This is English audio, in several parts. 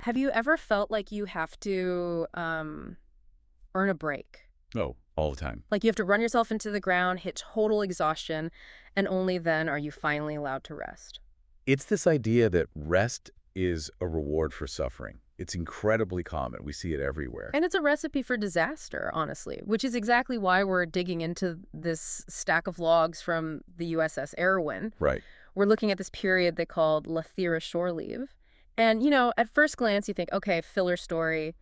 Have you ever felt like you have to earn a break? Oh, all the time. Like you have to run yourself into the ground, hit total exhaustion, and only then are you finally allowed to rest? It's this idea that rest is a reward for suffering. It's incredibly common. We see it everywhere. And it's a recipe for disaster, honestly, which is exactly why we're digging into this stack of logs from the USS Arawyn. Right. We're looking at this period they called Lathira Shoreleave. And, at first glance, you think, okay, filler story,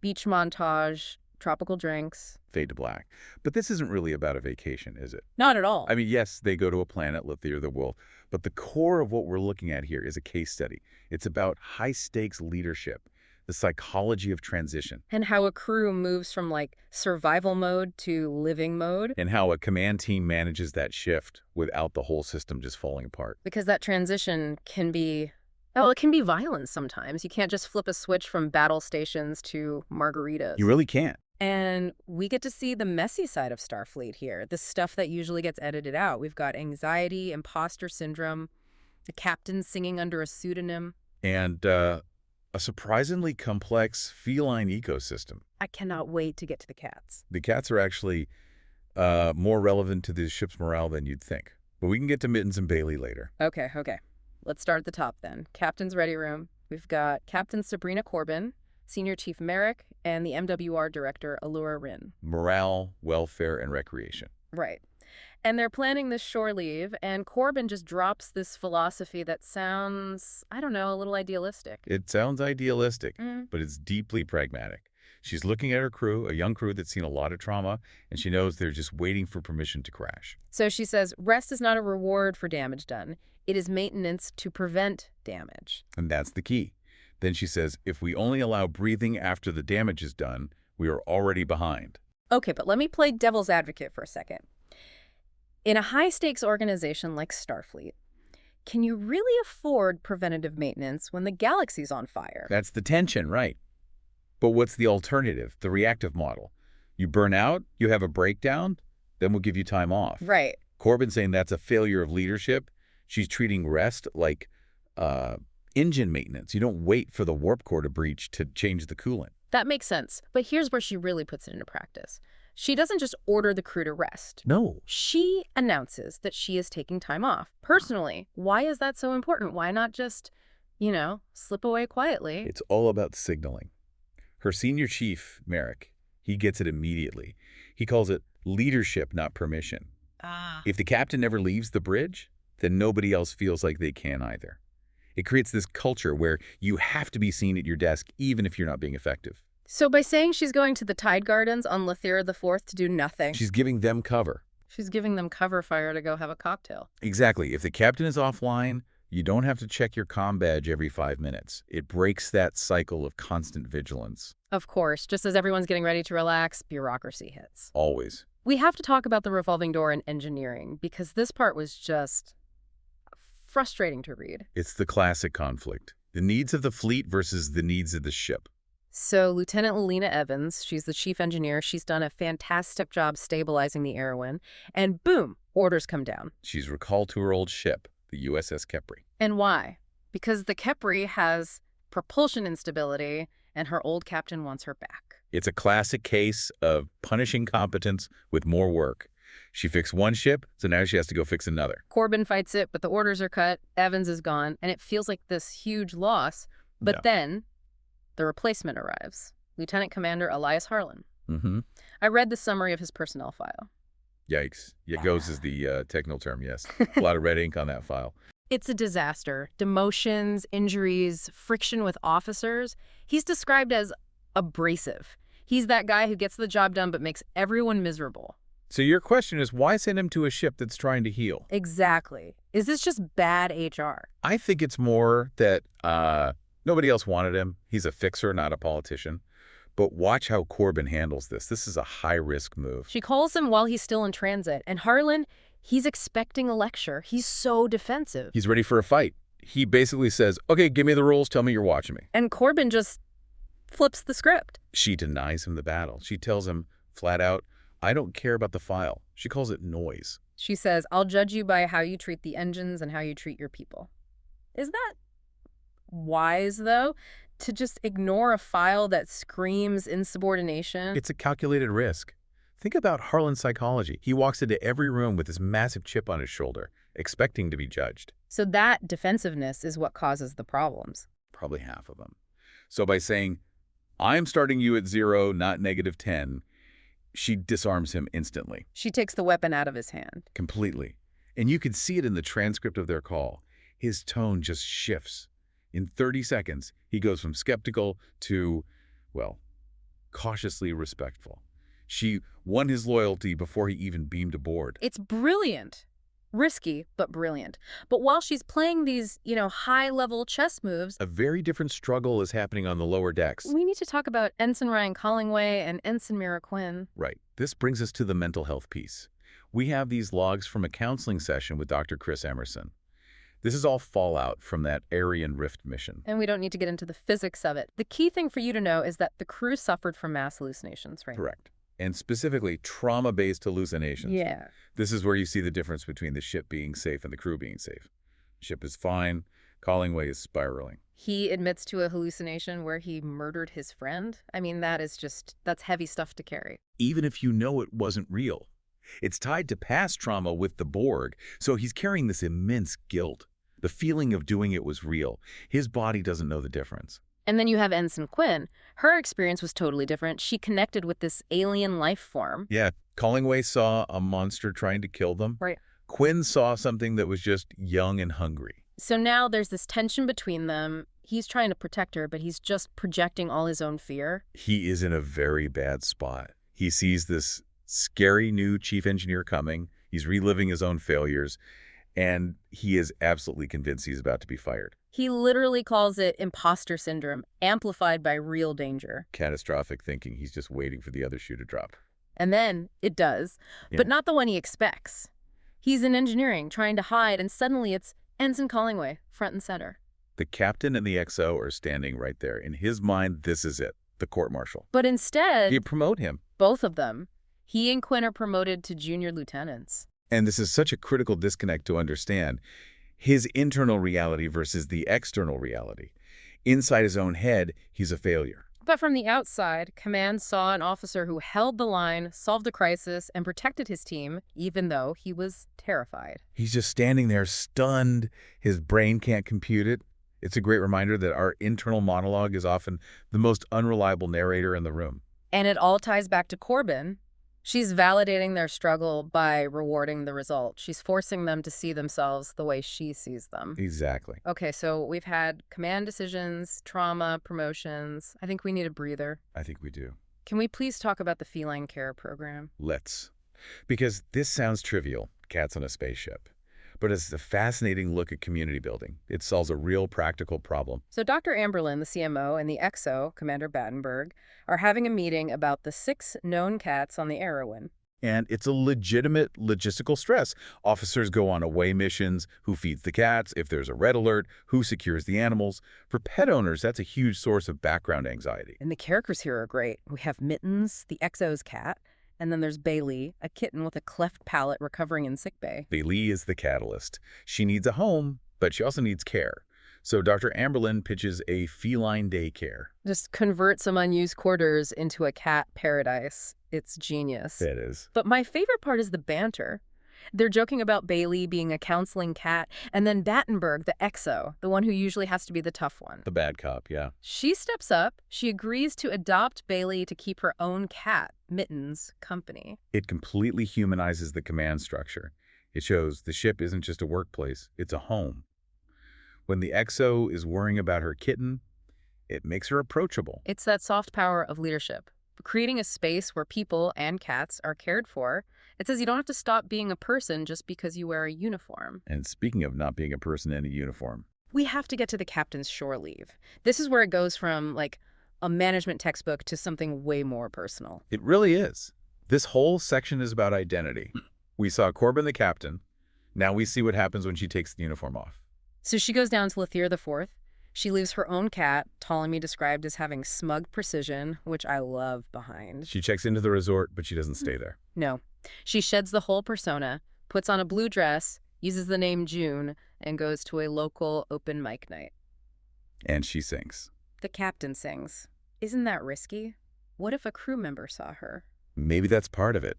beach montage, tropical drinks. Fade to black. But this isn't really about a vacation, is it? Not at all. I mean, yes, they go to a planet, Lathira the Wolf, but the core of what we're looking at here is a case study. It's about high-stakes leadership, the psychology of transition, And how a crew moves from, survival mode to living mode. and how a command team manages that shift without the whole system just falling apart. Because that transition can be, well, it can be violent sometimes. You can't just flip a switch from battle stations to margaritas. You really can't. And we get to see the messy side of Starfleet here, the stuff that usually gets edited out. We've got anxiety, imposter syndrome, the captain singing under a pseudonym. And a surprisingly complex feline ecosystem. I cannot wait to get to the cats. The cats are actually more relevant to the ship's morale than you'd think. But we can get to Mittens and Bailey later. Okay. Let's start at the top then. Captain's ready room. We've got Captain Sabrina Corbin, Senior Chief Merrick, and the MWR Director Alura Ryn. Morale, welfare, and recreation. Right. And they're planning this shore leave, and Corbin just drops this philosophy that sounds, I don't know, a little idealistic. It sounds idealistic, Mm. but it's deeply pragmatic. She's looking at her crew, a young crew that's seen a lot of trauma, and she knows they're just waiting for permission to crash. So she says, rest is not a reward for damage done. It is maintenance to prevent damage. And that's the key. Then she says, if we only allow breathing after the damage is done, we are already behind. Okay, but let me play devil's advocate for a second. In a high-stakes organization like Starfleet, can you really afford preventative maintenance when the galaxy's on fire? That's the tension, right? But what's the alternative, the reactive model? You burn out, you have a breakdown, then we'll give you time off. Right. Corbin's saying that's a failure of leadership. She's treating rest like engine maintenance. You don't wait for the warp core to breach to change the coolant. That makes sense. But here's where she really puts it into practice. She doesn't just order the crew to rest. No. She announces that she is taking time off. Personally, why is that so important? Why not just, slip away quietly? It's all about signaling. Her senior chief, Merrick, he gets it immediately. He calls it leadership, not permission. If the captain never leaves the bridge, then nobody else feels like they can either. It creates this culture where you have to be seen at your desk even if you're not being effective. So by saying she's going to the Tide Gardens on Lathira IV to do nothing, She's giving them cover. she's giving them cover fire to go have a cocktail. Exactly. If the captain is offline, you don't have to check your comm badge every 5 minutes. It breaks that cycle of constant vigilance. Of course, just as everyone's getting ready to relax, bureaucracy hits. Always. We have to talk about the revolving door in engineering because this part was just frustrating to read. It's the classic conflict. The needs of the fleet versus the needs of the ship. So Lieutenant Lelina Evans, she's the chief engineer. She's done a fantastic job stabilizing the Arawyn. And boom, orders come down. She's recalled to her old ship, the USS Kepri. And why? Because the Kepri has propulsion instability and her old captain wants her back. It's a classic case of punishing competence with more work. She fixed one ship, so now she has to go fix another. Corbin fights it, but the orders are cut. Evans is gone, and it feels like this huge loss. But Yeah. then the replacement arrives, Lieutenant Commander Elias Harlan. Mm-hmm. I read the summary of his personnel file. Yikes. Yeah, goes is the technical term, yes. A lot of red ink on that file. It's a disaster. Demotions, injuries, friction with officers. He's described as abrasive. He's that guy who gets the job done but makes everyone miserable. So your question is, why send him to a ship that's trying to heal? Exactly. Is this just bad HR? I think it's more that nobody else wanted him. He's a fixer, not a politician. But watch how Corbin handles this. This is a high-risk move. She calls him while he's still in transit. And Harlan, he's expecting a lecture. He's so defensive. He's ready for a fight. He basically says, okay, give me the rules. Tell me you're watching me. And Corbin just flips the script. She denies him the battle. She tells him flat out, I don't care about the file. She calls it noise. She says, I'll judge you by how you treat the engines and how you treat your people. Is that wise, though? To just ignore a file that screams insubordination? It's a calculated risk. Think about Harlan's psychology. He walks into every room with this massive chip on his shoulder, expecting to be judged. So that defensiveness is what causes the problems. Probably half of them. So by saying, I'm starting you at 0, not -10, she disarms him instantly. She takes the weapon out of his hand. Completely. And you can see it in the transcript of their call. His tone just shifts. In 30 seconds, he goes from skeptical to, well, cautiously respectful. She won his loyalty before he even beamed aboard. It's brilliant. Risky, but brilliant. But while she's playing these, high-level chess moves, A very different struggle is happening on the lower decks. we need to talk about Ensign Ryan Collingway and Ensign Merrick. Right. This brings us to the mental health piece. We have these logs from a counseling session with Dr. Chris Emerson. This is all fallout from that Arawyn Rift mission. And we don't need to get into the physics of it. The key thing for you to know is that the crew suffered from mass hallucinations, right? Correct. And specifically, trauma-based hallucinations. Yeah. This is where you see the difference between the ship being safe and the crew being safe. Ship is fine. Collingway is spiraling. He admits to a hallucination where he murdered his friend. I mean, that's heavy stuff to carry. Even if you know it wasn't real. It's tied to past trauma with the Borg, so he's carrying this immense guilt. The feeling of doing it was real. His body doesn't know the difference. And then you have Ensign Quinn. Her experience was totally different. She connected with this alien life form. Yeah, Collingway saw a monster trying to kill them. Right. Quinn saw something that was just young and hungry. So now there's this tension between them. He's trying to protect her, but he's just projecting all his own fear. He is in a very bad spot. He sees this scary new chief engineer coming. He's reliving his own failures, and he is absolutely convinced he's about to be fired. He literally calls it imposter syndrome, amplified by real danger. Catastrophic thinking. He's just waiting for the other shoe to drop. And then it does, but not the one he expects. He's in engineering, trying to hide, and suddenly it's Ensign Collingway, front and center. The captain and the XO are standing right there. In his mind, this is it, the court-martial. But instead, You promote him. both of them, he and Quinn are promoted to junior lieutenants. And this is such a critical disconnect to understand. His internal reality versus the external reality. Inside his own head, he's a failure. But from the outside, command saw an officer who held the line, solved a crisis, and protected his team, even though he was terrified. He's just standing there stunned. His brain can't compute it. It's a great reminder that our internal monologue is often the most unreliable narrator in the room. And it all ties back to Corbin. She's validating their struggle by rewarding the result. She's forcing them to see themselves the way she sees them. Exactly. Okay, so we've had command decisions, trauma, promotions. I think we need a breather. I think we do. Can we please talk about the feline care program? Let's. Because this sounds trivial, cats on a spaceship. But it's a fascinating look at community building. It solves a real practical problem. So Dr. Amberlin, the CMO, and the XO, Commander Battenberg, are having a meeting about the 6 known cats on the Arawyn. And it's a legitimate logistical stress. Officers go on away missions. Who feeds the cats? If there's a red alert, who secures the animals? For pet owners, that's a huge source of background anxiety. And the characters here are great. We have Mittens, the XO's cat, and then there's Bailey, a kitten with a cleft palate recovering in sickbay. Bailey is the catalyst. She needs a home, but she also needs care. So Dr. Amberlin pitches a feline daycare. Just convert some unused quarters into a cat paradise. It's genius. It is. But my favorite part is the banter. They're joking about Bailey being a counseling cat, and then Battenberg, the XO, the one who usually has to be the tough one. The bad cop, yeah. She steps up. She agrees to adopt Bailey to keep her own cat, Mittens, company. It completely humanizes the command structure. It shows the ship isn't just a workplace, it's a home. When the XO is worrying about her kitten, it makes her approachable. It's that soft power of leadership. Creating a space where people and cats are cared for. It says you don't have to stop being a person just because you wear a uniform. And speaking of not being a person in a uniform, we have to get to the captain's shore leave. This is where it goes from, like, a management textbook to something way more personal. it really is. This whole section is about identity. We saw Corbin the captain. Now we see what happens when she takes the uniform off. So she goes down to Lathira IV. She leaves her own cat, Ptolemy described as having smug precision, which I love, behind. She checks into the resort, but she doesn't stay there. No. She sheds the whole persona, puts on a blue dress, uses the name June, and goes to a local open mic night. And she sings. The captain sings. Isn't that risky? What if a crew member saw her? Maybe that's part of it.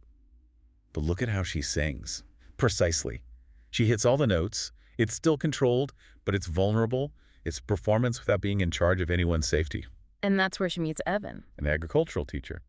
But look at how she sings. Precisely. She hits all the notes. It's still controlled, but it's vulnerable. It's performance without being in charge of anyone's safety. And that's where she meets Evan. An agricultural teacher.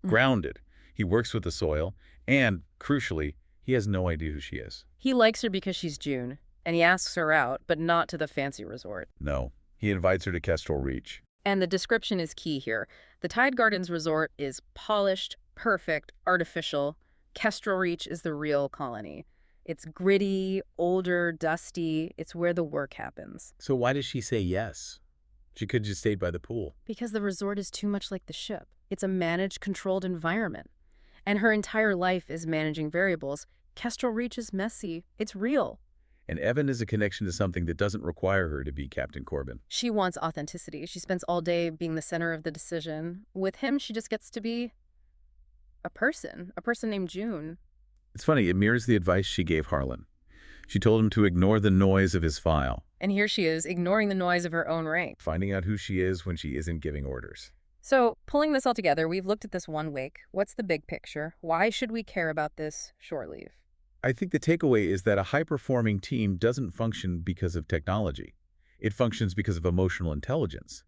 Grounded. He works with the soil, and, crucially, he has no idea who she is. He likes her because she's June, and he asks her out, but not to the fancy resort. No. He invites her to Kestrel Reach. And the description is key here. The Tide Gardens resort is polished, perfect, artificial. Kestrel Reach is the real colony. It's gritty, older, dusty. It's where the work happens. So why does she say yes? She could have just stayed by the pool. Because the resort is too much like the ship. It's a managed, controlled environment. And her entire life is managing variables. Kestrel Reach is messy. It's real. And Evan is a connection to something that doesn't require her to be Captain Corbin. She wants authenticity. She spends all day being the center of the decision. With him, she just gets to be a person named June. It's funny, it mirrors the advice she gave Harlan. She told him to ignore the noise of his file. And here she is, ignoring the noise of her own rank. Finding out who she is when she isn't giving orders. So, pulling this all together, we've looked at this one wake. What's the big picture? Why should we care about this shore leave? I think the takeaway is that a high-performing team doesn't function because of technology. It functions because of emotional intelligence.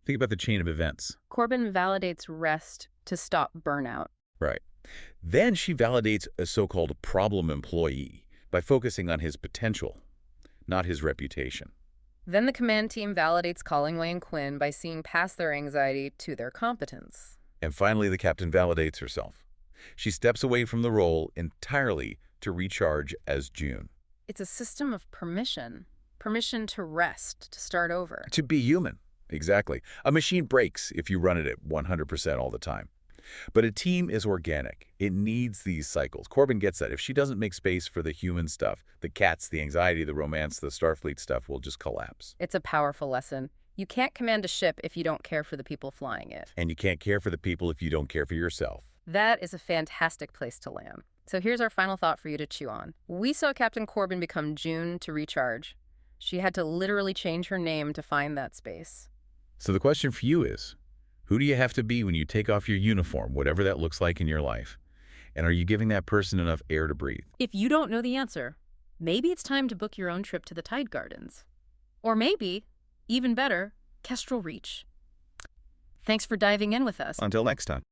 Think about the chain of events. Corbin validates rest to stop burnout. Right. Then she validates a so-called problem employee by focusing on his potential, not his reputation. Then the command team validates Collingway and Quinn by seeing past their anxiety to their competence. And finally, the captain validates herself. She steps away from the role entirely to recharge as June. It's a system of permission. Permission to rest, to start over. To be human. Exactly. A machine breaks if you run it at 100% all the time. But a team is organic. It needs these cycles. Corbin gets that. If she doesn't make space for the human stuff, the cats, the anxiety, the romance, the Starfleet stuff will just collapse. It's a powerful lesson. You can't command a ship if you don't care for the people flying it. And you can't care for the people if you don't care for yourself. That is a fantastic place to land. So here's our final thought for you to chew on. We saw Captain Corbin become June to recharge. She had to literally change her name to find that space. So the question for you is, who do you have to be when you take off your uniform, whatever that looks like in your life? And are you giving that person enough air to breathe? If you don't know the answer, maybe it's time to book your own trip to the Tide Gardens. Or maybe, even better, Kestrel Reach. Thanks for diving in with us. Until next time.